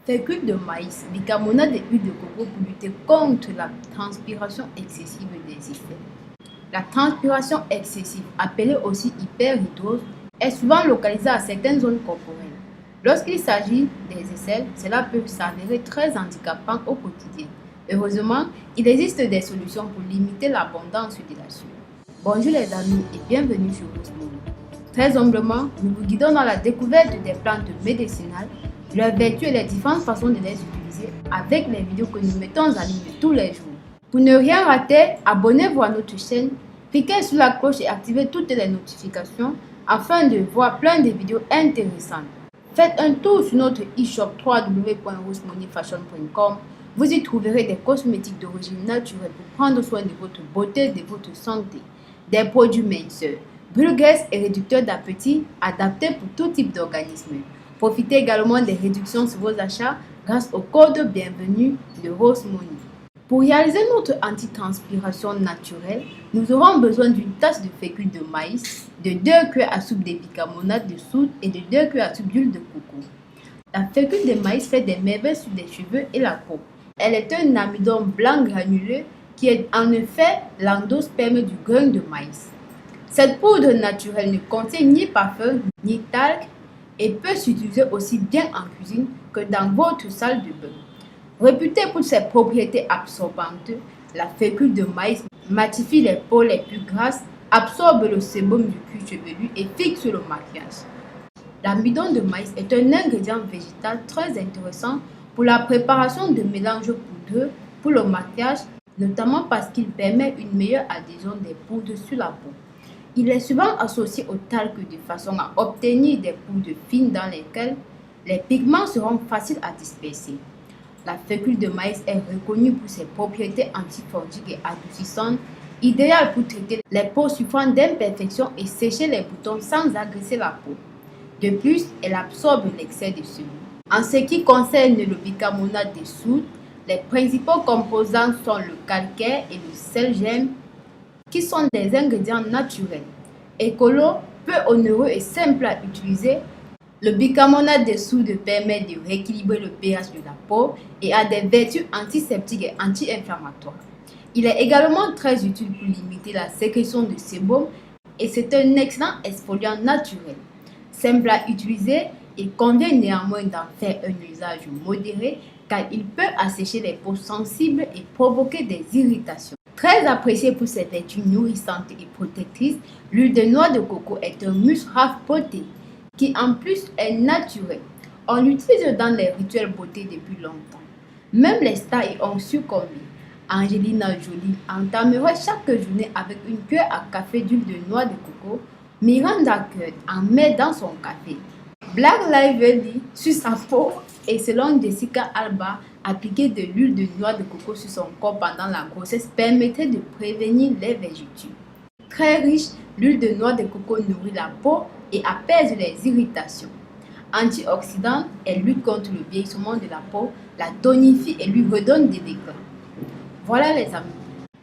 Fécule de maïs, bicarbonate et huile de coco pour lutter contre la transpiration excessive des aisselles. La transpiration excessive, appelée aussi hyperhidrose, est souvent localisée à certaines zones corporelles. Lorsqu'il s'agit des aisselles, cela peut s'avérer très handicapant au quotidien. Heureusement, il existe des solutions pour limiter l'abondance de la sueur. Bonjour les amis et bienvenue sur Rosmoni. Très humblement, nous vous guidons dans la découverte des plantes médicinales, leurs vertus et les différentes façons de les utiliser avec les vidéos que nous mettons en ligne tous les jours. Pour ne rien rater, abonnez-vous à notre chaîne, cliquez sur la cloche et activez toutes les notifications afin de voir plein de vidéos intéressantes. Faites un tour sur notre e-shop www.rosmonifashion.com. Vous y trouverez des cosmétiques d'origine naturelle pour prendre soin de votre beauté et de votre santé. Des produits minceurs, brûle-graisse et réducteurs d'appétit adaptés pour tout type d'organisme. Profitez également des réductions sur vos achats grâce au code bienvenue de Rosmoni. Pour réaliser notre antitranspiration naturelle, nous aurons besoin d'une tasse de fécule de maïs, de 2 cuillères à soupe de bicarbonate de soude et de 2 cuillères à soupe d'huile de coco. La fécule de maïs fait des merveilles sur les cheveux et la peau. Elle est un amidon blanc granuleux qui est en effet l'endosperme du grain de maïs. Cette poudre naturelle ne contient ni parfum ni talc et peut s'utiliser aussi bien en cuisine que dans votre salle de bain. Réputée pour ses propriétés absorbantes, la fécule de maïs matifie les peaux les plus grasses, absorbe le sébum du cuir chevelu et fixe le maquillage. L'amidon de maïs est un ingrédient végétal très intéressant pour la préparation de mélanges poudreux pour le maquillage, notamment parce qu'il permet une meilleure adhésion des poudres sur la peau. Il est souvent associé au talc de façon à obtenir des poudres fines dans lesquelles les pigments seront faciles à disperser. La fécule de maïs est reconnue pour ses propriétés antifongiques et adoucissantes, idéale pour traiter les peaux souffrant d'imperfections et sécher les boutons sans agresser la peau. De plus, elle absorbe l'excès de sucre. En ce qui concerne le bicarbonate de soude, les principaux composants sont le calcaire et le sel gemme, qui sont des ingrédients naturels. Écolo, peu onéreux et simple à utiliser, le bicarbonate de soude permet de rééquilibrer le pH de la peau et a des vertus antiseptiques et anti-inflammatoires. Il est également très utile pour limiter la sécrétion de sébum et c'est un excellent exfoliant naturel. Simple à utiliser, il convient néanmoins d'en faire un usage modéré car il peut assécher les peaux sensibles et provoquer des irritations. Très apprécié pour ses vertus nourrissantes et protectrices, l'huile de noix de coco est un must-have beauté qui en plus est naturel. On l'utilise dans les rituels beauté depuis longtemps. Même les stars y ont succombé. Angelina Jolie entamerait chaque journée avec une cuillère à café d'huile de noix de coco. Miranda Kerr en met dans son café. Black Lively sur sa peau et selon Jessica Alba, appliquer de l'huile de noix de coco sur son corps pendant la grossesse permettrait de prévenir les vergetures. Très riche, l'huile de noix de coco nourrit la peau et apaise les irritations. Antioxydante, elle lutte contre le vieillissement de la peau, la tonifie et lui redonne des l'éclat. Voilà les amis.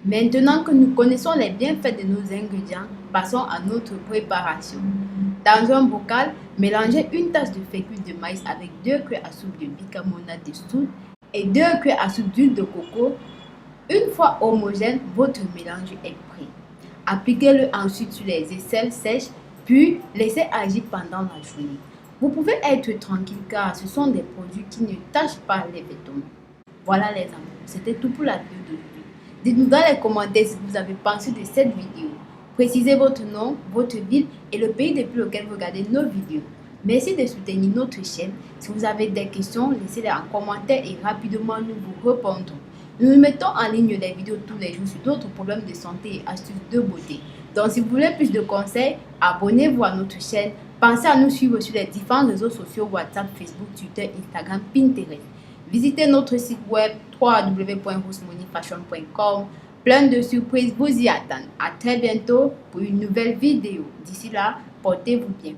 Maintenant que nous connaissons les bienfaits de nos ingrédients, passons à notre préparation. Dans un bocal, mélangez une tasse de fécule de maïs avec 2 cuillères à soupe de bicarbonate de soude et 2 cuillères à soupe d'huile de coco. Une fois homogène, votre mélange est prêt. Appliquez-le ensuite sur les aisselles sèches, puis laissez agir pendant la journée. Vous pouvez être tranquille car ce sont des produits qui ne tachent pas les vêtements. Voilà les amis, c'était tout pour la vidéo d'aujourd'hui. Dites-nous dans les commentaires si vous avez pensé de cette vidéo. Précisez votre nom, votre ville et le pays depuis lequel vous regardez nos vidéos. Merci de soutenir notre chaîne. Si vous avez des questions, laissez-les en commentaire et rapidement nous vous répondrons. Nous mettons en ligne des vidéos tous les jours sur d'autres problèmes de santé et astuces de beauté. Donc si vous voulez plus de conseils, abonnez-vous à notre chaîne. Pensez à nous suivre sur les différents réseaux sociaux WhatsApp, Facebook, Twitter, Instagram, Pinterest. Visitez notre site web www.rosmonifashion.com. Plein de surprises vous y attendent. À très bientôt pour une nouvelle vidéo. D'ici là, portez-vous bien.